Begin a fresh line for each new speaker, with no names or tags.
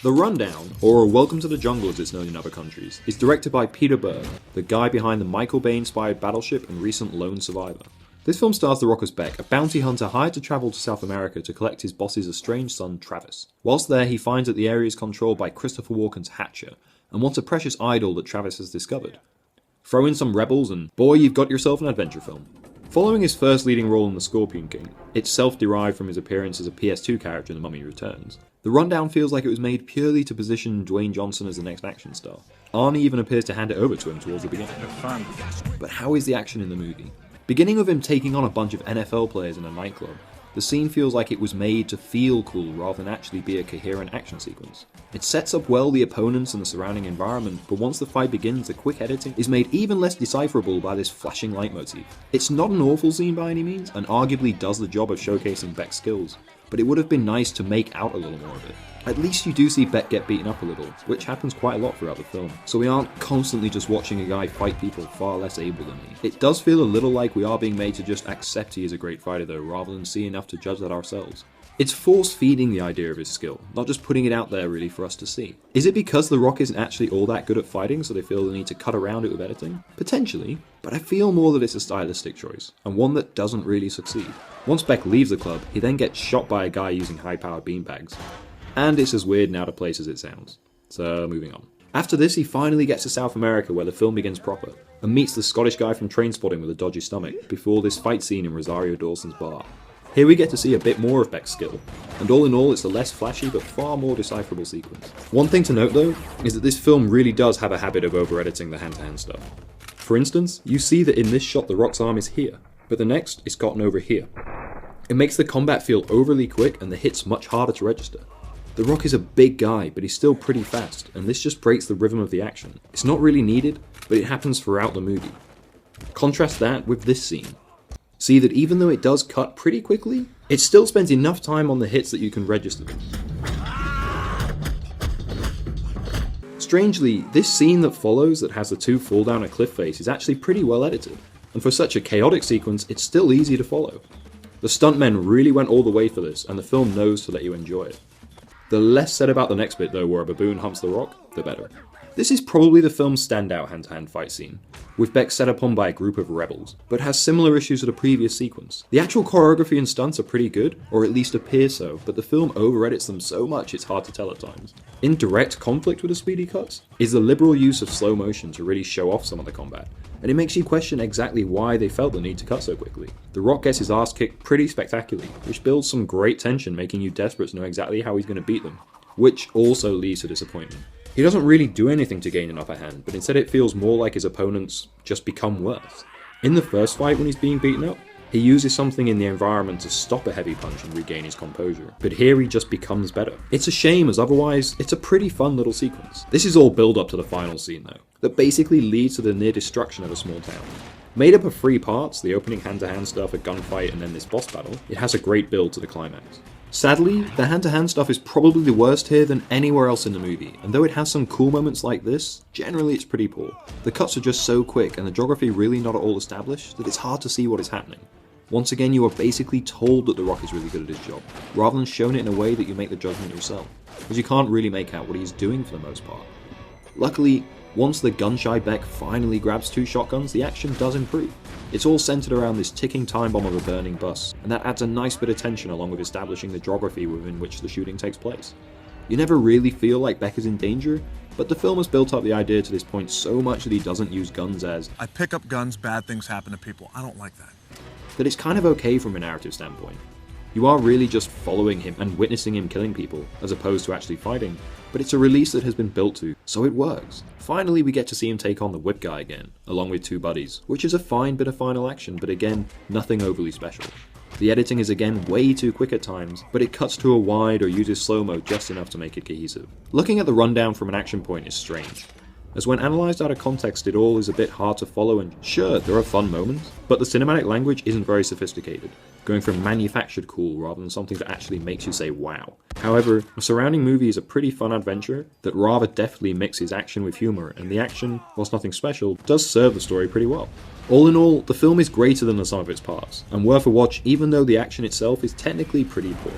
The Rundown, or Welcome to the Jungle as it's known in other countries, is directed by Peter Berg, the guy behind the Michael Bay-inspired Battleship and recent Lone Survivor. This film stars The Rock as Beck, a bounty hunter hired to travel to South America to collect his boss's estranged son, Travis. Whilst there, he finds that the area is controlled by Christopher Walken's Hatcher, and wants a precious idol that Travis has discovered. Throw in some rebels and boy, you've got yourself an adventure film. Following his first leading role in The Scorpion King, it's self-derived from his appearance as a PS2 character in The Mummy Returns. The Rundown feels like it was made purely to position Dwayne Johnson as the next action star. Arnie even appears to hand it over to him towards the beginning. But how is the action in the movie? Beginning with him taking on a bunch of NFL players in a nightclub, the scene feels like it was made to feel cool rather than actually be a coherent action sequence. It sets up well the opponents and the surrounding environment, but once the fight begins, the quick editing is made even less decipherable by this flashing leitmotif. It's not an awful scene by any means, and arguably does the job of showcasing Beck's skills, but it would have been nice to make out a little more of it. At least you do see Beck get beaten up a little, which happens quite a lot throughout the film, so we aren't constantly just watching a guy fight people far less able than me. It does feel a little like we are being made to just accept he is a great fighter though, rather than see enough to judge that ourselves. It's force-feeding the idea of his skill, not just putting it out there really for us to see. Is it because The Rock isn't actually all that good at fighting, so they feel the need to cut around it with editing? Potentially, but I feel more that it's a stylistic choice, and one that doesn't really succeed. Once Beck leaves the club, he then gets shot by a guy using high-powered beanbags. And it's as weird and out of place as it sounds. So, moving on. After this, he finally gets to South America where the film begins proper, and meets the Scottish guy from Trainspotting with a dodgy stomach, before this fight scene in Rosario Dawson's bar. Here we get to see a bit more of Beck's skill, and all in all it's a less flashy but far more decipherable sequence. One thing to note though, is that this film really does have a habit of over-editing the hand-to-hand stuff. For instance, you see that in this shot the Rock's arm is here, but the next it's gotten over here. It makes the combat feel overly quick and the hits much harder to register. The Rock is a big guy, but he's still pretty fast, and this just breaks the rhythm of the action. It's not really needed, but it happens throughout the movie. Contrast that with this scene. See that even though it does cut pretty quickly, it still spends enough time on the hits that you can register them. Strangely, this scene that follows that has the two fall down a cliff face is actually pretty well edited, and for such a chaotic sequence, it's still easy to follow. The stuntmen really went all the way for this, and the film knows to let you enjoy it. The less said about the next bit though, where a baboon humps the Rock, the better. This is probably the film's standout hand-to-hand fight scene, with Beck set upon by a group of rebels, but has similar issues to the previous sequence. The actual choreography and stunts are pretty good, or at least appear so, but the film over-edits them so much it's hard to tell at times. In direct conflict with the speedy cuts is the liberal use of slow motion to really show off some of the combat, and it makes you question exactly why they felt the need to cut so quickly. The Rock gets his ass kicked pretty spectacularly, which builds some great tension, making you desperate to know exactly how he's going to beat them, which also leads to disappointment. He doesn't really do anything to gain an upper hand, but instead it feels more like his opponents just become worse. In the first fight when he's being beaten up, he uses something in the environment to stop a heavy punch and regain his composure, but here he just becomes better. It's a shame, as otherwise, it's a pretty fun little sequence. This is all build up to the final scene though, that basically leads to the near destruction of a small town. Made up of 3 parts, the opening hand-to-hand stuff, a gunfight, and then this boss battle, it has a great build to the climax. Sadly, the hand-to-hand stuff is probably the worst here than anywhere else in the movie, and though it has some cool moments like this, generally it's pretty poor. The cuts are just so quick and the geography really not at all established that it's hard to see what is happening. Once again, you are basically told that The Rock is really good at his job, rather than shown it in a way that you make the judgment yourself, as you can't really make out what he's doing for the most part. Luckily, once the gun-shy Beck finally grabs 2 shotguns, the action does improve. It's all centered around this ticking time bomb of a burning bus, and that adds a nice bit of tension along with establishing the geography within which the shooting takes place. You never really feel like Beck is in danger, but the film has built up the idea to this point so much that he doesn't use guns as
I pick up guns, bad things happen to people. I don't like that.
That it's kind of okay from a narrative standpoint. You are really just following him and witnessing him killing people, as opposed to actually fighting, but it's a release that has been built to, so it works. Finally we get to see him take on the whip guy again, along with 2 buddies, which is a fine bit of final action, but again, nothing overly special. The editing is again way too quick at times, but it cuts to a wide or uses slow-mo just enough to make it cohesive. Looking at the rundown from an action point is strange, as when analysed out of context it all is a bit hard to follow, and sure, there are fun moments, but the cinematic language isn't very sophisticated, going for manufactured cool rather than something that actually makes you say wow. However, the surrounding movie is a pretty fun adventure that rather deftly mixes action with humour, and the action, whilst nothing special, does serve the story pretty well. All in all, the film is greater than the sum of its parts, and worth a watch even though the action itself is technically pretty poor.